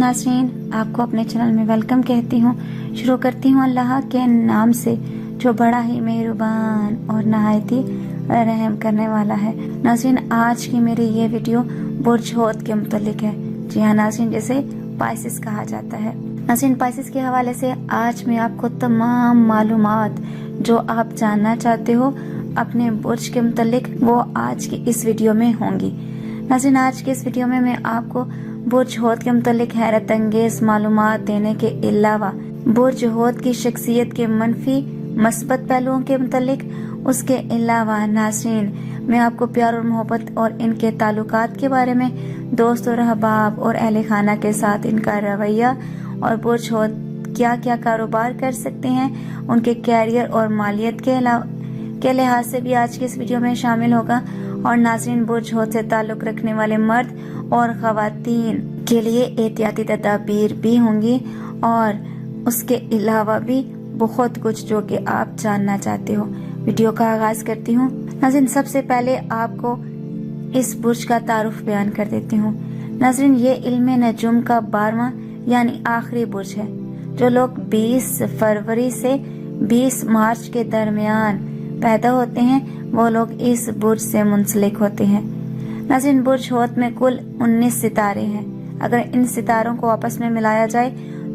नाज़रीन, आपको अपने चैनल में वेलकम कहती हूँ। शुरू करती हूँ अल्लाह के नाम से जो बड़ा ही मेहरबान और नहायत ही रहम करने वाला है। नाज़रीन, आज की मेरी ये वीडियो बुर्ज हौत के मुतल्लिक है। जी हाँ नाज़रीन, जिसे पाइसिस कहा जाता है। नाज़रीन, पाइसिस के हवाले से आज मैं आपको तमाम मालूमात जो आप जानना चाहते हो अपने बुर्ज के मुतल्लिक, वो आज की इस वीडियो में होंगी। नाज़रीन, आज की इस वीडियो में मैं आपको बुर्ज हौत के मुतल्लिक हैरत अंगेज मालूमात देने के अलावा बुर्ज हौत की शख्सियत के मनफी मस्बत पहलुओं के मुतल्लिक, उसके अलावा नाज़रीन मैं आपको प्यार और मोहब्बत और इनके ताल्लुकात के बारे में, दोस्त और अहबाब और अहले खाना के साथ इनका रवैया और बुर्ज हौत क्या क्या कारोबार कर सकते हैं, उनके कैरियर और मालियत के लिहाज से भी आज की इस वीडियो में शामिल होगा। और नाज़रीन, बुर्ज हौत से ताल्लुक रखने वाले मर्द और ख़वातीन के लिए एहतियाती तदाबीर भी होंगी और उसके अलावा भी बहुत कुछ जो कि आप जानना चाहते हो। वीडियो का आगाज करती हूँ। नाज़रीन, सबसे पहले आपको इस बुर्ज का तारुफ बयान कर देती हूँ। नाज़रीन, ये इल्म नजुम का 12वां यानी आखिरी बुर्ज है। जो लोग 20 फरवरी से 20 मार्च के दरमियान पैदा होते हैं वो लोग इस बुर्ज से मुंसलिक होते हैं। नाज़रीन, बुर्ज हौत में कुल 19 सितारे हैं। अगर इन सितारों को आपस में मिलाया जाए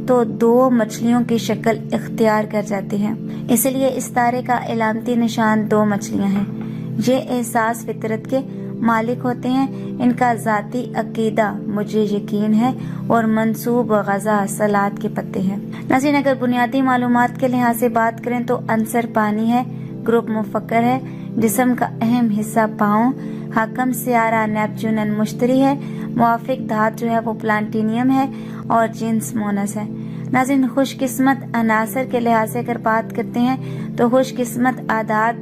तो 2 मछलियों की शक्ल इख्तियार कर जाती है। इसलिए इस तारे का इलामती निशान 2 मछलियां हैं। ये एहसास फितरत के मालिक होते हैं। इनका ज़ाती अकीदा मुझे यकीन है और मंसूब गज़ा सलाद के पत्ते हैं। नाज़रीन, अगर बुनियादी मालूमात के लिहाज से बात करें तो अंसर पानी है, ग्रुप मुफक्कर है, जिस्म का अहम हिस्सा पाँव, हाकम सियारा नेपच्यून मुश्तरी है, मुआफिक धात जो है वो प्लांटीनियम है और जिन्स मोनस है। नाज़रीन, खुशकिस्मत अनासर के लिहाज से अगर बात करते हैं तो खुशकिस्मत आदात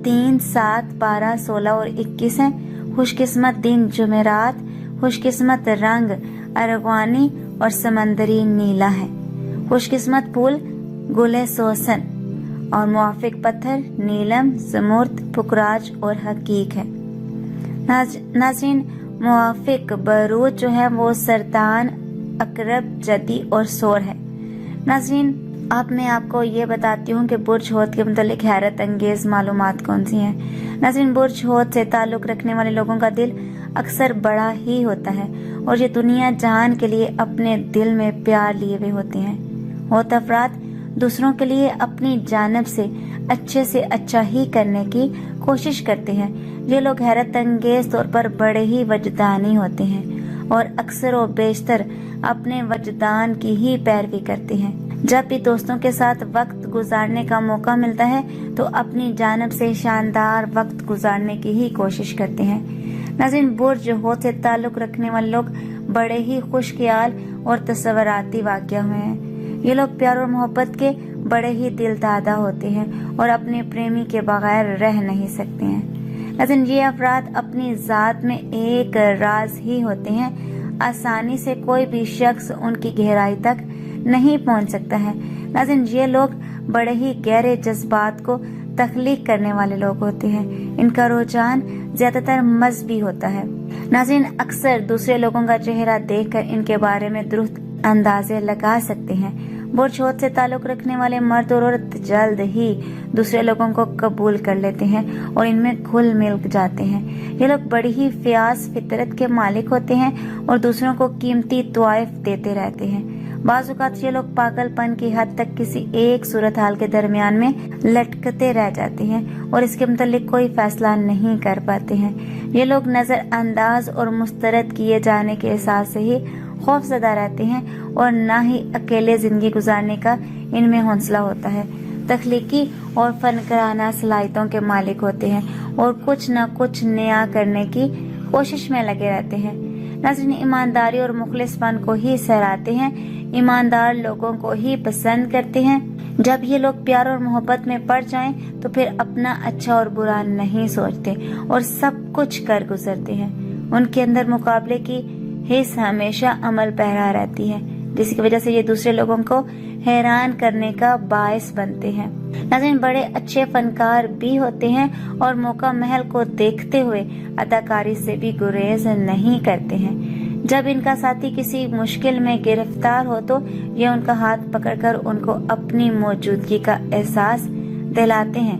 3, 7, 12, 16 और 21 है। खुशकिस्मत दिन जुमेरात, खुशकिस्मत रंग अरगवानी और समंदरी नीला है। खुशकिस्मत फूल गुले सोसन और मुआफिक पत्थर नीलम, जमुर्द, पुकराज और हकीक है। नाज़रीन, मुआफिक बरूद जो है वो सरतान, अकरब, जदी और सोर है। नाज़रीन, अब मैं आपको ये बताती हूँ कि बुर्ज हौत के मुतल्लिक हैरत अंगेज मालूमात कौन सी हैं। नाज़रीन, बुर्ज हौत से ताल्लुक़ रखने वाले लोगों का दिल अक्सर बड़ा ही होता है और ये दुनिया जहान के लिए अपने दिल में प्यार लिए हुए होते हैं। हौत अफराद दूसरों के लिए अपनी जानब से अच्छा ही करने की कोशिश करते हैं। ये लोग हैरत अंगेज तौर पर बड़े ही वजदानी होते हैं और अक्सर व बेशतर अपने वजदान की ही पैरवी करते हैं। जब भी दोस्तों के साथ वक्त गुजारने का मौका मिलता है तो अपनी जानब से शानदार वक्त गुजारने की ही कोशिश करते हैं। नाज़रीन, बुर्ज हौत से ताल्लुक़ रखने वाले लोग बड़े ही खुशख्याल और तसव्वुराती वाक़िया हुए हैं। ये लोग प्यार और मोहब्बत के बड़े ही दिलदादा होते हैं और अपने प्रेमी के बगैर रह नहीं सकते हैं। लेकिन ये अफराद अपनी ज़ात में एक राज ही होते हैं। आसानी से कोई भी शख्स उनकी गहराई तक नहीं पहुंच सकता है। लेकिन ये लोग बड़े ही गहरे जज्बात को तख्लीक करने वाले लोग होते हैं। इनका रुझान ज्यादातर मजहबी होता है। नाज़रीन, अक्सर दूसरे लोगों का चेहरा देखकर इनके बारे में दुरुस्त अंदाजे लगा सकते हैं। बुर्ज हौत से ताल्लुक़ रखने वाले मर्द और औरत जल्द ही दूसरे लोगों को कबूल कर लेते हैं और इनमें घुल मिल जाते हैं। ये लोग बड़ी ही फ़याज़ फितरत के मालिक होते हैं और दूसरों को कीमती तोहफ़े देते रहते हैं। बाज़ औक़ात ये लोग पागलपन की हद तक किसी एक सूरत हाल के दरमियान में लटकते रह जाते हैं और इसके मुतालिक कोई फैसला नहीं कर पाते हैं। ये लोग नज़रअंदाज और मुस्तरद किए जाने के एहसास से ही खौफज़दा रहते हैं और ना ही अकेले ज़िंदगी गुजारने का इनमें हौसला होता है। तख्लीकी और फनकाराना सलाहियतों के मालिक होते हैं और कुछ न कुछ नया करने की कोशिश में लगे रहते हैं। नाज़रीन, ईमानदारी और मुखलिसपन को ही सराहते हैं, ईमानदार लोगों को ही पसंद करते हैं। जब ये लोग प्यार और मोहब्बत में पड़ जाएं तो फिर अपना अच्छा और बुरा नहीं सोचते और सब कुछ कर गुजरते हैं। उनके अंदर मुकाबले की हिस्स हमेशा अमल पैरा रहती है, जिसकी वजह से ये दूसरे लोगों को हैरान करने का बायस बनते हैं। नाज़रीन, बड़े अच्छे फनकार भी होते हैं और मौका महल को देखते हुए अदाकारी से भी गुरेज नहीं करते हैं। जब इनका साथी किसी मुश्किल में गिरफ्तार हो तो ये उनका हाथ पकड़कर उनको अपनी मौजूदगी का एहसास दिलाते हैं।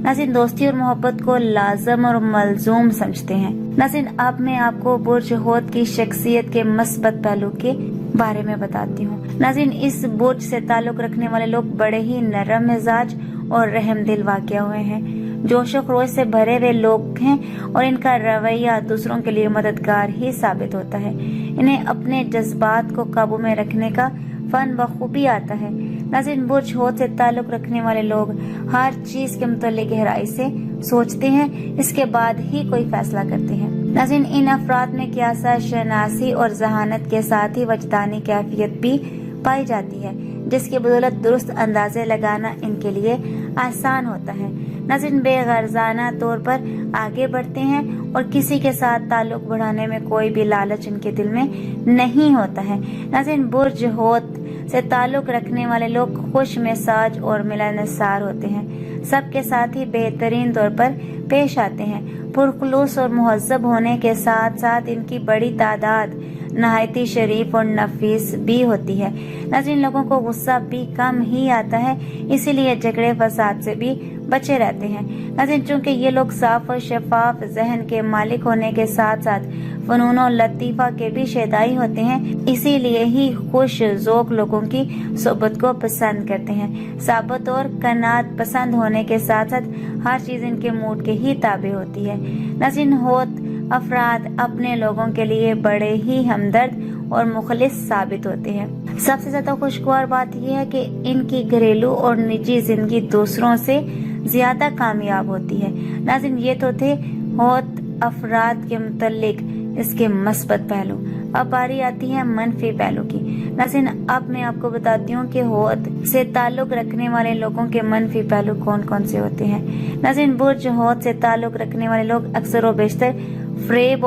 नाज़रीन, दोस्ती और मोहब्बत को लाज़म और मलजूम समझते हैं। नाज़रीन, अब मैं आपको बुर्ज हौत की शख्सियत के मस्बत पहलू के बारे में बताती हूँ। नाज़रीन, इस बुर्ज से ताल्लुक रखने वाले लोग बड़े ही नरम मिजाज और रहमदिल वाक़या हुए हैं, जोशो खरोश से भरे हुए लोग हैं और इनका रवैया दूसरों के लिए मददगार ही साबित होता है। इन्हें अपने जज्बात को काबू में रखने का फन बखूबी आता है। नाज़रीन, बुर्ज हौत से ताल्लुक रखने वाले लोग हर चीज के मुताल्लिक गहराई से सोचते हैं, इसके बाद ही कोई फैसला करते हैं। नाज़रीन, इन अफराद में कियासा शनासी और जहानत के साथ ही वजदानी कैफियत भी पाई जाती है, जिसकी बदौलत दुरुस्त अंदाजे लगाना इनके लिए आसान होता है। नाज़रीन, बेगर्जाना तौर पर आगे बढ़ते हैं और किसी के साथ ताल्लुक बढ़ाने में कोई भी लालच इनके दिल में नहीं होता है। नाज़रीन, बुर्ज हौत से ताल्लुक रखने वाले लोग खुश मिजाज और मिलनसार होते हैं, सबके साथ ही बेहतरीन तौर पर पेश आते हैं। पुरखुलूस और मुहज़्ज़ब होने के साथ साथ इनकी बड़ी तादाद नहायती शरीफ और नफीस भी होती है। नाज़रीन, लोगों को गुस्सा भी कम ही आता है, इसीलिए झगड़े फसाद से भी बचे रहते हैं। नाज़रीन, चूंकि ये लोग साफ और शफाफ जहन के मालिक होने के साथ साथ फनून और लतीफ़ा के भी शेदाई होते हैं, इसीलिए ही खुश ज़ौक़ लोगों की सोबत को पसंद करते हैं। साबत और कनात पसंद होने के साथ साथ हर चीज़ इनके मूड के ही ताबे होती है। नाज़रीन, हौत अफराद अपने लोगों के लिए बड़े ही हमदर्द और मुखलिस साबित होते हैं। सबसे ज्यादा खुशगवार बात यह है कि इनकी घरेलू और निजी जिंदगी दूसरों से ज्यादा कामयाब होती है। नाज़रीन, ये तो थे हौत अफराद के मुतल्लिक इसके मस्बत पहलू। अब बारी आती है मनफी पहलू की। नाज़रीन, अब मैं आपको बताती हूँ कि हौत से ताल्लुक रखने वाले लोगों के मनफी पहलू कौन कौन से होते हैं। नाज़रीन, बुर्ज हौत से ताल्लुक रखने वाले लोग अक्सर व बेशतर फरेब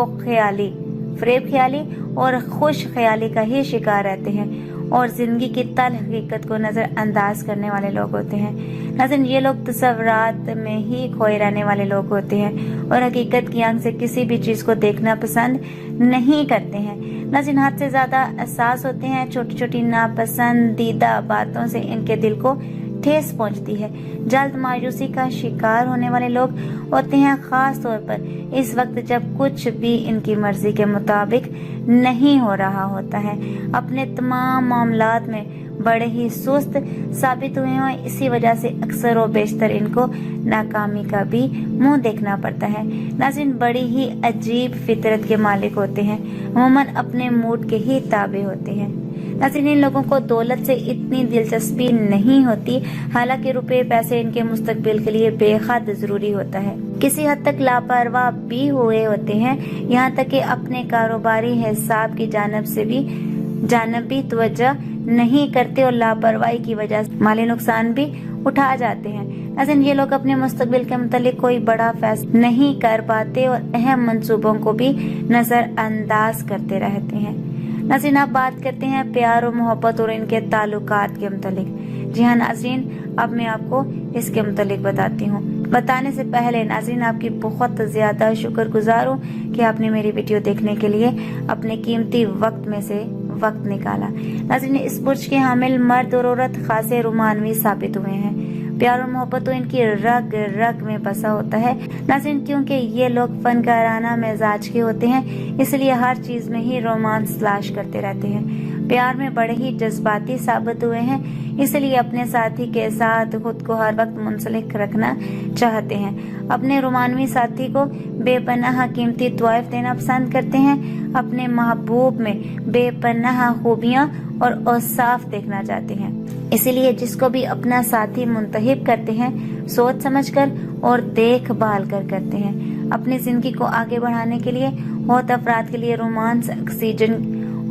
ख्याली और खुश ख्याली का ही शिकार रहते हैं और जिंदगी की तल हकीकत को नजरअंदाज करने वाले लोग होते हैं। नाज़रीन, ये लोग तस्वुरात में ही खोए रहने वाले लोग होते हैं और हकीकत की आंख से किसी भी चीज को देखना पसंद नहीं करते हैं। नाज़रीन, हद से ज्यादा एहसास होते हैं। छोटी छोटी नापसंदीदा बातों से इनके दिल को ठेस पहुंचती है। जल्द मायूसी का शिकार होने वाले लोग होते हैं, खास तौर पर इस वक्त जब कुछ भी इनकी मर्जी के मुताबिक नहीं हो रहा होता है। अपने तमाम मामलात में बड़े ही सुस्त साबित हुए हैं, इसी वजह से अक्सर व बेशतर इनको नाकामी का भी मुंह देखना पड़ता है। नाज़रीन, बड़ी ही अजीब फितरत के मालिक होते हैं, अमूमन अपने मूड के ही ताबे होते हैं। नाज़रीन, इन लोगों को दौलत से इतनी दिलचस्पी नहीं होती, हालांकि रुपए पैसे इनके मुस्तकबिल के लिए बेहद जरूरी होता है। किसी हद तक लापरवाह भी हुए होते हैं, यहाँ तक कि अपने कारोबारी हिसाब की जानब भी तवज्जो नहीं करते और लापरवाही की वजह से माली नुकसान भी उठा जाते हैं। नाज़रीन, ये लोग अपने मुस्तकबिल के मुतालिक कोई बड़ा फैसला नहीं कर पाते और अहम मंसूबों को भी नजरअंदाज करते रहते हैं। नाज़रीन, आप बात करते हैं प्यार और मोहब्बत और इनके ताल्लुकात के मुतालिक। जी हाँ नाज़रीन, अब मैं आपको इसके मुतालिक बताती हूँ। बताने से पहले नाज़रीन, आपकी बहुत ज़्यादा शुक्रगुजार हूँ कि आपने मेरी वीडियो देखने के लिए अपने कीमती वक्त में से वक्त निकाला। नाज़रीन, इस बुर्ज के हामिल मर्द और औरत खासे रोमानवी साबित हुए हैं। प्यार और मोहब्बत तो इनकी रग रग में बसा होता है। नाज़रीन, क्योंकि ये लोग फनकाराना मिजाज के होते हैं, इसलिए हर चीज में ही रोमांस तलाश करते रहते हैं। प्यार में बड़े ही जज्बाती साबित हुए हैं, इसलिए अपने साथी के साथ खुद को हर वक्त मुंसलिक रखना चाहते हैं। अपने रोमानवी साथी को बेपनाह कीमती तोहफे देना पसंद करते हैं। अपने महबूब में बेपनाह खूबियां और औसाफ देखना चाहते हैं, इसीलिए जिसको भी अपना साथी मुंतहिब करते हैं सोच समझकर और देखभाल कर करते हैं। अपनी जिंदगी को आगे बढ़ाने के लिए हौत अफराद के लिए रोमांस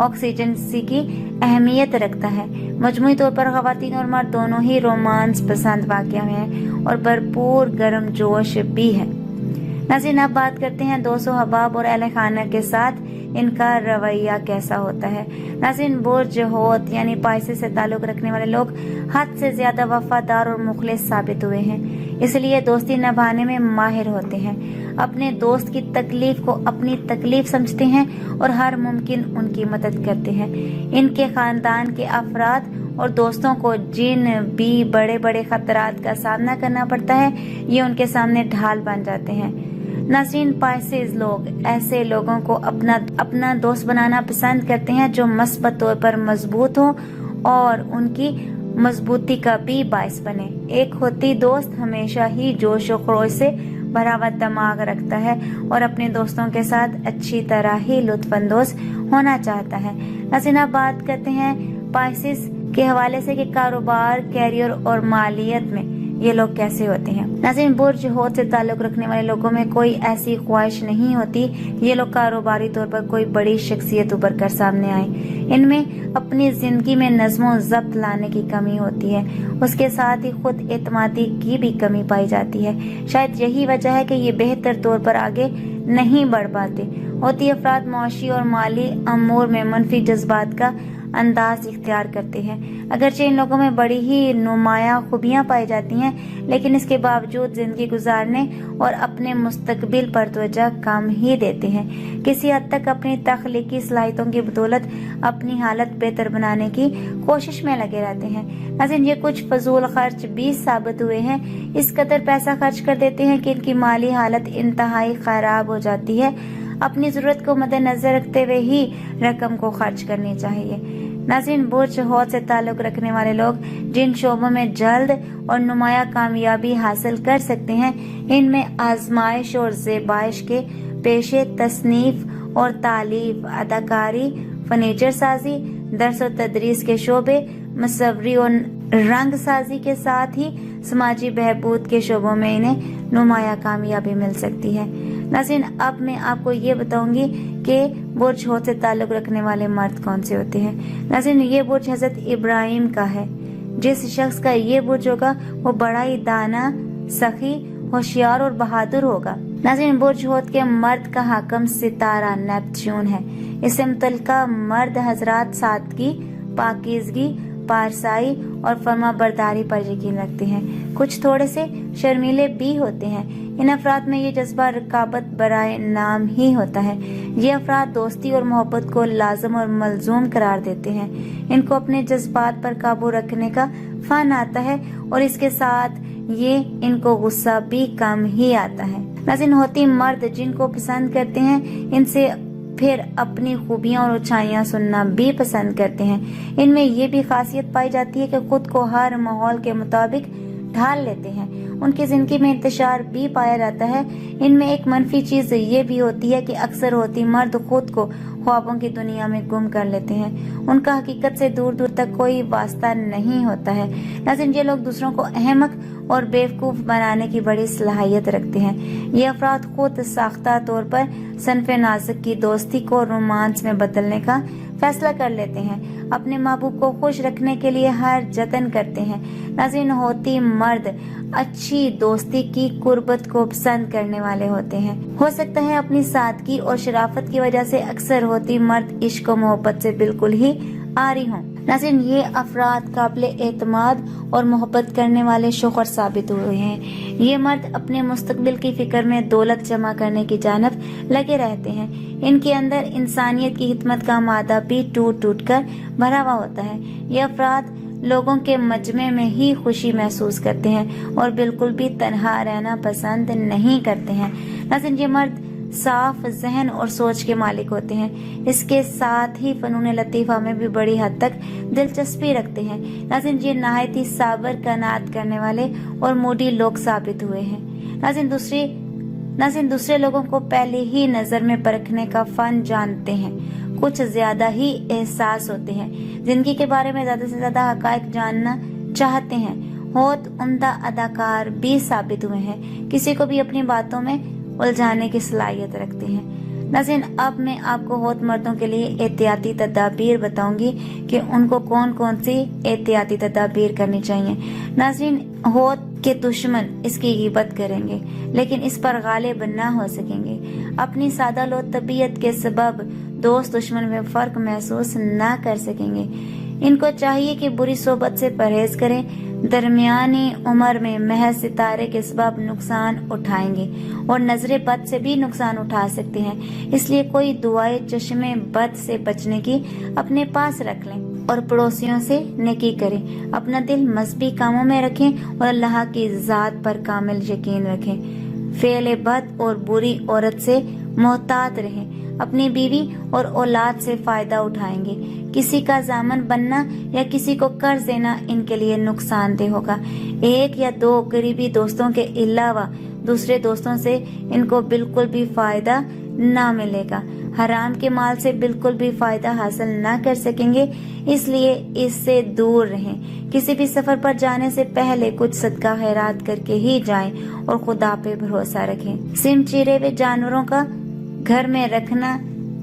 ऑक्सीजन की अहमियत रखता है। मजमूई तौर पर खवातीन और मर्द दोनों ही रोमांस पसंद वाक़या हैं और भरपूर गर्म जोश भी है। नाज़रीन, अब बात करते हैं दोस्तों हबाब और अहले खाना के साथ इनका रवैया कैसा होता है। नाज़रीन, बुर्ज हौत यानी पाइसे से ताल्लुक रखने वाले लोग हद से ज्यादा वफादार और मुखलिस साबित हुए हैं, इसलिए दोस्ती निभाने में माहिर होते हैं। अपने दोस्त की तकलीफ को अपनी तकलीफ समझते हैं और हर मुमकिन उनकी मदद करते हैं। इनके खानदान के अफराद और दोस्तों को जिन भी बड़े बड़े खतरात का सामना करना पड़ता है, ये उनके सामने ढाल बन जाते हैं। नाज़रीन, पाइसेस लोग ऐसे लोगों को अपना दोस्त बनाना पसंद करते हैं जो मस्बत तौर पर मजबूत हो और उनकी मजबूती का भी बायस बने। एक होती दोस्त हमेशा ही जोश और खरोश से भरा हुआ दिमाग रखता है और अपने दोस्तों के साथ अच्छी तरह ही लुत्फानंदोज होना चाहता है। नाज़रीन, अब बात करते हैं पाइसेस के हवाले से कि कारोबार, कैरियर और मालियत में ये लोग कैसे होते हैं। नाज़रीन, बुर्ज हौत से ताल्लुक रखने वाले लोगों में कोई ऐसी ख्वाहिश नहीं होती ये लोग कारोबारी तौर पर कोई बड़ी शख्सियत उभर कर सामने आए। इनमें अपनी जिंदगी में नज़्म व ज़ब्त लाने की कमी होती है, उसके साथ ही खुद एतमादी की भी कमी पाई जाती है। शायद यही वजह है कि ये बेहतर तौर पर आगे नहीं बढ़ पाते। होती अफराद मुआशी और माली अमूर में मनफी जज्बात का अंदाज इख्तियार करते हैं। अगरचे इन लोगों में बड़ी ही नुमाया खूबियाँ पाई जाती हैं, लेकिन इसके बावजूद जिंदगी गुजारने और अपने मुस्तकबिल पर तवज्जो कम ही देते हैं। किसी हद तक अपनी तख्लीकी सलाहियतों की बदौलत अपनी हालत बेहतर बनाने की कोशिश में लगे रहते हैं। नाज़रीन, ये कुछ फजूल खर्च भी साबित हुए हैं। इस कदर पैसा खर्च कर देते हैं कि इनकी माली हालत इंतहाई खराब हो जाती है। अपनी जरूरत को मद्देनजर रखते हुए ही रकम को खर्च करनी चाहिए। नाज़रीन, बुर्ज हौत से ताल्लुक रखने वाले लोग जिन शोबों में जल्द और नुमाया कामयाबी हासिल कर सकते हैं, इनमें आजमाइश और ज़ेबाइश के पेशे, तसनीफ और तालीफ, अदाकारी, फर्नीचर साजी, दर्स और तदरीस के शोबे, मसवरी और रंग साजी के साथ ही समाजी बहबूद के शोबों में इन्हें नुमाया कामयाबी मिल सकती है। नाज़रीन, अब मैं आपको ये बताऊंगी कि बुर्ज हौत से ताल्लुक रखने वाले मर्द कौन से होते हैं। नाज़रीन, ये बुर्ज हजरत इब्राहिम का है। जिस शख्स का ये बुर्ज होगा वो बड़ा ही दाना, सखी, होशियार और बहादुर होगा। नाज़रीन, बुर्ज हौत के मर्द का हाकम सितारा नेपच्यून है। इससे मुतल्लिका मर्द हजरात सादगी, पाकीज़गी, पारसाई और फर्मा बरदारी पर यकीन रखते हैं। कुछ थोड़े से शर्मीले भी होते हैं। इन अफराद में ये जज्बा रकाबत बराए नाम ही होता है। ये अफराद दोस्ती और मोहब्बत को लाजम और मलजूम करार देते हैं। इनको अपने जज्बात पर काबू रखने का फन आता है और इसके साथ ये इनको गुस्सा भी कम ही आता है। नाज़रीन, होती मर्द जिनको पसंद करते हैं, इनसे फिर अपनी खूबियां और अच्छाइयां सुनना भी पसंद करते हैं। इनमें ये भी खासियत पाई जाती है कि खुद को हर माहौल के मुताबिक ढाल लेते हैं। उनकी जिंदगी में इंतशार भी पाया जाता है। इनमें एक मनफी चीज ये भी होती है कि अक्सर होती मर्द खुद को ख्वाबों की दुनिया में गुम कर लेते हैं। उनका हकीकत से दूर दूर तक कोई वास्ता नहीं होता है। नाज़रीन, ये लोग दूसरों को अहमक और बेवकूफ बनाने की बड़ी सलाहियत रखते हैं। ये अफराद खुद साख्ता तौर पर सनफ़े नाज़ुक की दोस्ती को रोमांस में बदलने का फैसला कर लेते हैं। अपने महबूब को खुश रखने के लिए हर जतन करते हैं। नाज़रीन, होती मर्द अच्छी दोस्ती की कुर्बत को पसंद करने वाले होते हैं। हो सकता है अपनी सादगी और शराफत की वजह से अक्सर होती मर्द इश्क और मोहब्बत से बिल्कुल ही आरी हों। नाज़रीन, ये अफराद काबिल एतमाद और मोहब्बत करने वाले शोहर साबित हुए हैं। ये मर्द अपने मुस्तकबिल की फिक्र में दौलत जमा करने की जानब लगे रहते हैं। इनके अंदर इंसानियत की हिकमत का मादा भी टूट टूट कर भरा हुआ होता है। ये अफराद लोगों के मजमे में ही खुशी महसूस करते हैं और बिल्कुल भी तन्हा रहना पसंद नहीं करते हैं। नाज़रीन, ये मर्द साफ जहन और सोच के मालिक होते हैं। इसके साथ ही फनून लतीफ़ा में भी बड़ी हद तक दिलचस्पी रखते हैं। नाज़रीन, ये नहायत ही साबर, कनात करने वाले और मूडी लोग साबित हुए हैं। नाज़रीन, दूसरे लोगों को पहले ही नजर में परखने का फन जानते हैं। कुछ ज्यादा ही एहसास होते हैं। जिंदगी के बारे में ज्यादा से ज्यादा हकायक जानना चाहते हैं। बहुत उम्दा अदाकार भी साबित हुए हैं। किसी को भी अपनी बातों में उलझाने की सलाहियत रखते हैं। नाज़रीन, अब मैं आपको होत मर्दों के लिए एहतियाती तदाबीर बताऊंगी कि उनको कौन कौन सी एहतियाती तदाबीर करनी चाहिए। नाज़रीन, होत के दुश्मन इसकी गिबत करेंगे लेकिन इस पर गालिब न हो सकेंगे। अपनी सादा लो तबीयत के सबब दोस्त दुश्मन में फर्क महसूस न कर सकेंगे। इनको चाहिए कि बुरी सोबत से परहेज करें, दरमियानी उम्र में महज सितारे के सबब नुकसान उठाएंगे और नजरे बद से भी नुकसान उठा सकते हैं। इसलिए कोई दुआएं चश्मे बद से बचने की अपने पास रख लें और पड़ोसियों से नेकी करें। अपना दिल मजहबी कामों में रखें और अल्लाह की जात पर कामिल यकीन रखें। फेले बद और बुरी औरत से मोहतात रहें। अपनी बीवी और औलाद से फायदा उठाएंगे। किसी का जामन बनना या किसी को कर्ज देना इनके लिए नुकसानदेह होगा। एक या दो करीबी दोस्तों के अलावा दूसरे दोस्तों से इनको बिल्कुल भी फायदा ना मिलेगा। हराम के माल से बिल्कुल भी फायदा हासिल ना कर सकेंगे, इसलिए इससे दूर रहें। किसी भी सफर पर जाने से पहले कुछ सदका खैरात करके ही जाएं और खुदा पे भरोसा रखें। सिम चिरे हुए जानवरों का घर में रखना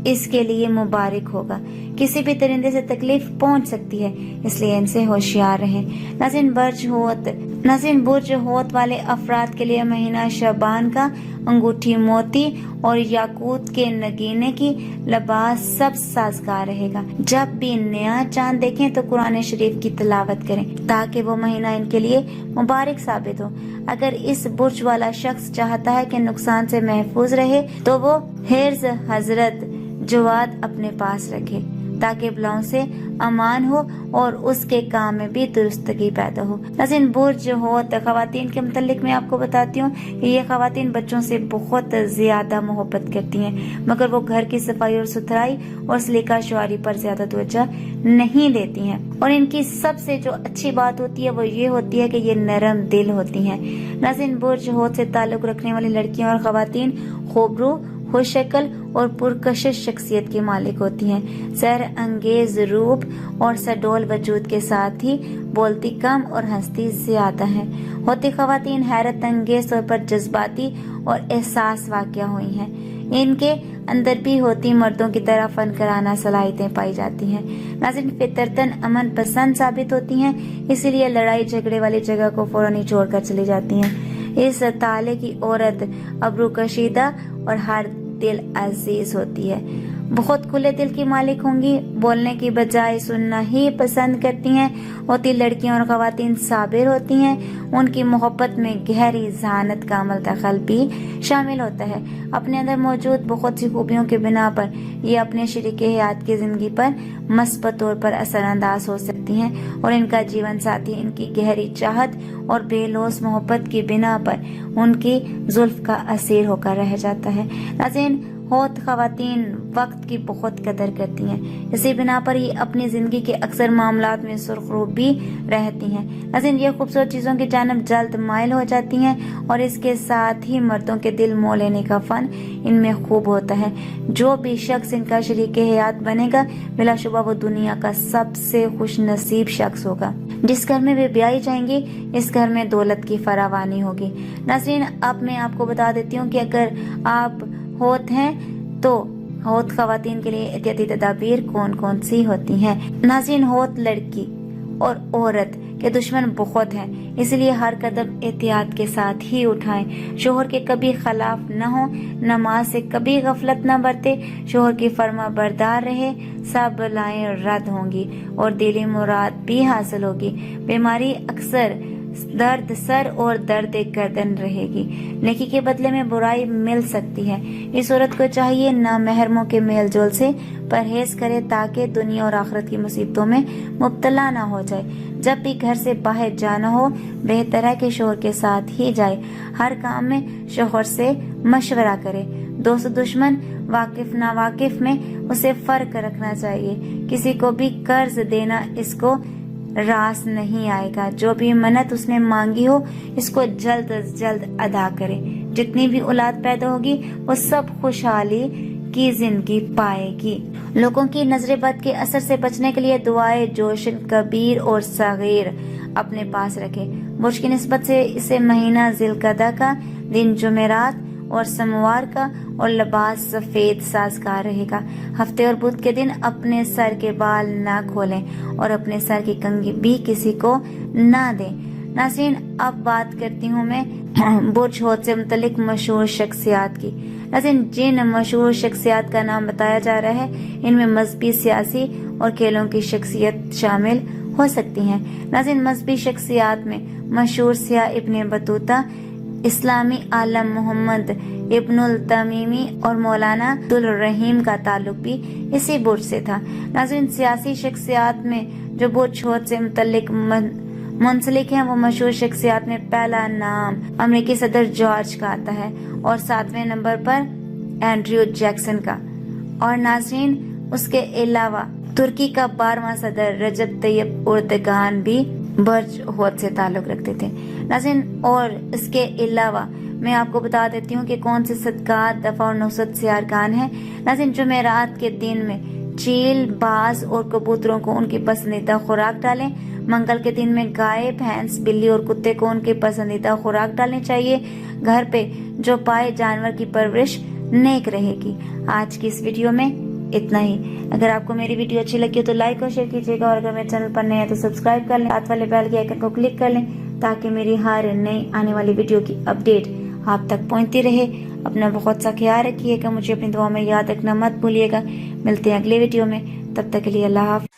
इसके लिए मुबारक होगा। किसी भी परिंदे से तकलीफ पहुंच सकती है, इसलिए इनसे होशियार रहें। नाज़रीन, बुर्ज होत वाले अफराद के लिए महीना शबान का अंगूठी मोती और याकूत के नगीने की लिबास सब साजगार रहेगा। जब भी नया चांद देखें तो कुरान शरीफ की तिलावत करें ताकि वो महीना इनके लिए मुबारक साबित हो। अगर इस बुर्ज वाला शख्स चाहता है कि नुकसान से महफूज रहे तो वो हिर्ज हजरत जवाद अपने पास रखे ताकि बलाओं से अमान हो और उसके काम में भी दुरुस्तगी पैदा हो। नाज़रीन, बुर्ज होत खवातीन के मुतल्लिक मैं आपको बताती हूँ कि ये खवातीन बच्चों से बहुत ज्यादा मोहब्बत करती हैं, मगर वो घर की सफाई और सुथराई और सलीका शुआरी पर ज्यादा तवज्जो नहीं देती हैं। और इनकी सबसे जो अच्छी बात होती है वो ये होती है कि ये नरम दिल होती हैं। नाज़रीन, बुर्ज होत से ताल्लुक रखने वाली लड़कियां और खवातीन खूबरू, खुशशक्ल और पुरकशिश शख्सियत की मालिक होती हैं। सैर अंगेज रूप और सडोल वजूद के साथ ही बोलती कम और हंसती ज्यादा है। होती खवातीन हैरत अंगेज तौर पर जज्बाती और एहसास वाक़या हुई हैं। इनके अंदर भी होती मर्दों की तरह फन कराना सलाहियतें पाई जाती हैं। नाज़रीन, फितरतन अमन पसंद साबित होती हैं, इसीलिए लड़ाई झगड़े वाली जगह को फौरन ही छोड़कर चली जाती हैं। इस ताले की औरत अबरू कशीदा और हर दिल अजीज होती है। बहुत खुले दिल की मालिक होंगी, बोलने की बजाय सुनना ही पसंद करती हैं। होती लड़कियां और खवातीन साबिर होती हैं। उनकी मोहब्बत में गहरी ज़हानत का अमल दखल भी शामिल होता है। अपने अंदर मौजूद बहुत सी खूबियों के बिना पर ये अपने शरीके हयात की जिंदगी पर मस्बत तौर पर असरअंदाज हो सकती हैं और इनका जीवन साथी इनकी गहरी चाहत और बेलौस मोहब्बत की बिना पर उनकी जुल्फ का असीर होकर रह जाता है। नाज़रीन, होत खवातीन वक्त की बहुत कदर करती हैं, इसी बिना पर ये अपनी जिंदगी के अक्सर मामलात में सुरखरू भी रहती हैं। नाज़रीन, ये खूबसूरत चीज़ों की जानब जल्द माइल हो जाती हैं और इसके साथ ही मर्दों के दिल मोह लेने का फन इनमें खूब होता है। जो भी शख्स इनका शरीक हयात बनेगा बिलाशुबा वो दुनिया का सबसे खुश नसीब शख्स होगा। जिस घर में वे ब्याही जाएंगी इस घर में दौलत की फरावानी होगी। नाज़रीन, अब मैं आपको बता देती हूँ कि अगर आप होत हैं तो होत खवातीन के लिए एहतियाती तदाबीर कौन कौन सी होती हैं। नाज़रीन, होत लड़की और औरत के दुश्मन बहुत हैं, इसलिए हर कदम एहतियात के साथ ही उठाएं। शोहर के कभी खिलाफ न हो, नमाज से कभी गफलत न बरते, शोहर की फर्मा बरदार रहे, सब बलाएं रद्द होंगी और दिली मुराद भी हासिल होगी। बीमारी अक्सर दर्द सर और दर्द गर्दन रहेगी। नेकी के बदले में बुराई मिल सकती है। इस औरत को चाहिए ना महरमों के मेल जोल से परहेज करे ताकि दुनिया और आखिरत की मुसीबतों में मुब्तला ना हो जाए। जब भी घर से बाहर जाना हो बेहतर है कि शोहर के साथ ही जाए। हर काम में शोहर से मशवरा करे। दोस्त दुश्मन वाकिफ नावाकिफ में उसे फर्क रखना चाहिए। किसी को भी कर्ज देना इसको रास नहीं आएगा। जो भी मन्नत उसने मांगी हो इसको जल्द अज जल्द अदा करे। जितनी भी औलाद पैदा होगी वो सब खुशहाली की जिंदगी पाएगी। लोगों की नजरे बद के असर से बचने के लिए दुआएं जोशन कबीर और सगीर अपने पास रखे। बुर्ज की निस्बत से इसे महीना जिलकदा का दिन जुमेरात और सोमवार का और लिबास सफेद साजगार रहेगा। हफ्ते और बुध के दिन अपने सर के बाल ना खोलें और अपने सर की कंघी भी किसी को ना दें। नाज़रीन, अब बात करती हूँ मैं बुर्ज होत से मुतल्लिक मशहूर शख्सियात की। नाज़रीन, जिन मशहूर शख्सियात का नाम बताया जा रहा है इनमें मजहबी, सियासी और खेलों की शख्सियत शामिल ہو سکتی ہیں۔ ناظرین، مذہبی شخصیات میں مشہور سیاح ابن بطوطہ، اسلامی عالم محمد ابن التمیمی اور مولانا عبدالرحیم کا تعلق بھی اسی برج سے تھا۔ ناظرین، سیاسی شخصیات میں جو برج حوت سے متعلق منسلک ہیں وہ مشہور شخصیات میں پہلا نام امریکی صدر جارج کا آتا ہے اور 7ویں نمبر پر اینڈریو جیکسن کا، اور ناظرین اس کے علاوہ ترکی کا 12واں صدر رجب طیب اردگان بھی برج حوت سے تعلق رکھتے تھے۔ ناظرین، اور اس کے علاوہ میں آپ کو بتا دیتی ہوں کہ کون سے صدقات، دفع اور نصرت سے ارکان ہیں۔ ناظرین، جمعرات کے دن میں چیل، باز اور کبوتروں کو ان کی پسندیدہ خوراک ڈالیں۔ منگل کے دن میں گائے، بھینس، بلی اور کتے کو ان کی پسندیدہ خوراک ڈالنی چاہیے۔ گھر پہ جو پائے جانور کی پرورش نیک رہے گی۔ آج کی اس ویڈیو میں اتنا ہی۔ اگر آپ کو میری ویڈیو اچھی لگی ہو تو لائک اور شیئر کیجیے گا، اور اگر میرے چینل پر نئے ہیں تو سبسکرائب کر لیں، ساتھ والے بیل کے آئیکن کو کلک کر لیں تاکہ میری ہر نئی آنے والی ویڈیو کی اپڈیٹ آپ تک پہنچتی رہے۔ اپنا بہت سا خیال رکھیے گا، مجھے اپنی دعا میں یاد رکھنا مت بھولیے گا۔ ملتے ہیں اگلے ویڈیو میں، تب تک کے لیے اللہ حافظ۔